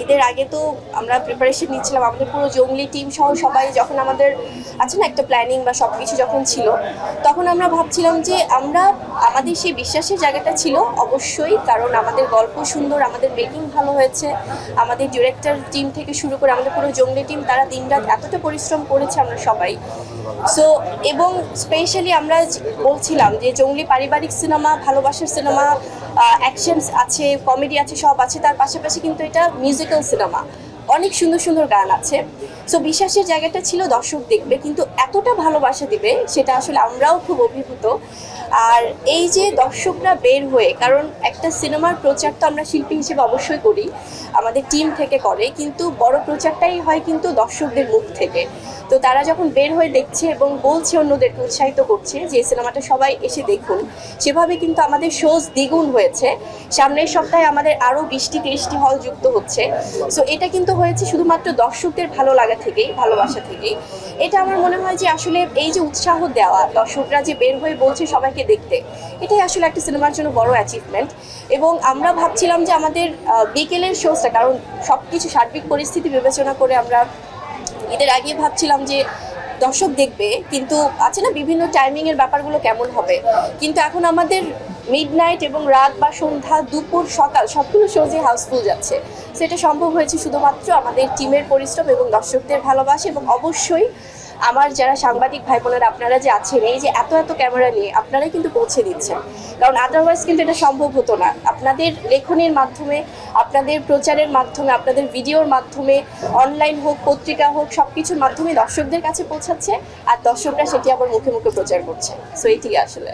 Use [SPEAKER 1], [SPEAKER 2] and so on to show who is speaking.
[SPEAKER 1] ঈদের আগে তো আমরা প্রিপারেশন নিচ্ছিলাম, আমাদের পুরো জঙ্গলি টিম সহ সবাই যখন আমাদের আছে না একটা প্ল্যানিং বা সব কিছু যখন ছিল, তখন আমরা ভাবছিলাম যে আমরা আমাদের সেই বিশ্বাসের জায়গাটা ছিল অবশ্যই, কারণ আমাদের গল্প সুন্দর, আমাদের মেকিং ভালো হয়েছে, আমাদের ডিরেক্টর টিম থেকে শুরু করে আমাদের পুরো জঙ্গলি টিম তারা দিনরাত এতটা পরিশ্রম করেছে আমরা সবাই। সো এবং স্পেশালি আমরা বলছিলাম যে জঙ্গলি পারিবারিক সিনেমা, ভালোবাসার সিনেমা, অ্যাকশন আছে, কমেডি আছে, সব আছে, তার পাশাপাশি কিন্তু এটা মিউজিক্যাল সিনেমা, অনেক সুন্দর সুন্দর গান আছে। সো বিশ্বাসের জায়গাটা ছিল দর্শক দেখবে, কিন্তু এতটা ভালোবাসা দিবে সেটা আসলে আমরাও খুব অভিভূত। আর এই যে দর্শকরা বের হয়ে, কারণ একটা সিনেমার প্রচার তো আমরা শিল্পী হিসেবে অবশ্যই করি, আমাদের টিম থেকে করে, কিন্তু বড় প্রচারটাই হয় কিন্তু দর্শকদের মুখ থেকে। তো তারা যখন বের হয়ে দেখছে এবং বলছে, অন্যদেরকে উৎসাহিত করছে যে সিনেমাটা সবাই এসে দেখুন, সেভাবে কিন্তু আমাদের শোজ দ্বিগুণ হয়েছে। সামনের সপ্তাহে আমাদের আরও 20-30টি হল যুক্ত হচ্ছে। সো এটা কিন্তু হয়েছে শুধুমাত্র দর্শকদের ভালো লাগা থেকেই, ভালোবাসা থেকেই। এটা আমার মনে হয় যে আসলে এই যে উৎসাহ দেওয়া, দর্শকরা যে বের হয়ে বলছে সবাইকে দেখতে, এটাই আসলে একটা সিনেমার জন্য বড় অ্যাচিভমেন্ট। এবং আমরা ভাবছিলাম যে আমাদের বিকেলের শোজটা, কারণ সব কিছু সার্বিক পরিস্থিতি বিবেচনা করে আমরা ঈদের আগে ভাবছিলাম যে দর্শক দেখবে, কিন্তু আছে না বিভিন্ন টাইমিংয়ের ব্যাপারগুলো কেমন হবে, কিন্তু এখন আমাদের মিডনাইট এবং রাত বা সন্ধ্যা, দুপুর, সকাল সবগুলো শোজে হাউসফুল যাচ্ছে। সেটা সম্ভব হয়েছে শুধুমাত্র আমাদের টিমের পরিশ্রম এবং দর্শকদের ভালোবাসা, এবং অবশ্যই আমার যারা সাংবাদিক ভাই বোনেরা আপনারা যে আছেন, এই যে এত এত ক্যামেরা নিয়ে আপনারাই কিন্তু পৌঁছে দিচ্ছেন, কারণ আদারওয়াইজ কিন্তু এটা সম্ভব হতো না। আপনাদের লেখনের মাধ্যমে, আপনাদের প্রচারের মাধ্যমে, আপনাদের ভিডিওর মাধ্যমে, অনলাইন হোক, পত্রিকা হোক, সব কিছুর মাধ্যমে দর্শকদের কাছে পৌঁছাচ্ছে, আর দর্শকরা সেটি আবার মুখে মুখে প্রচার করছে। সো এটি আসলে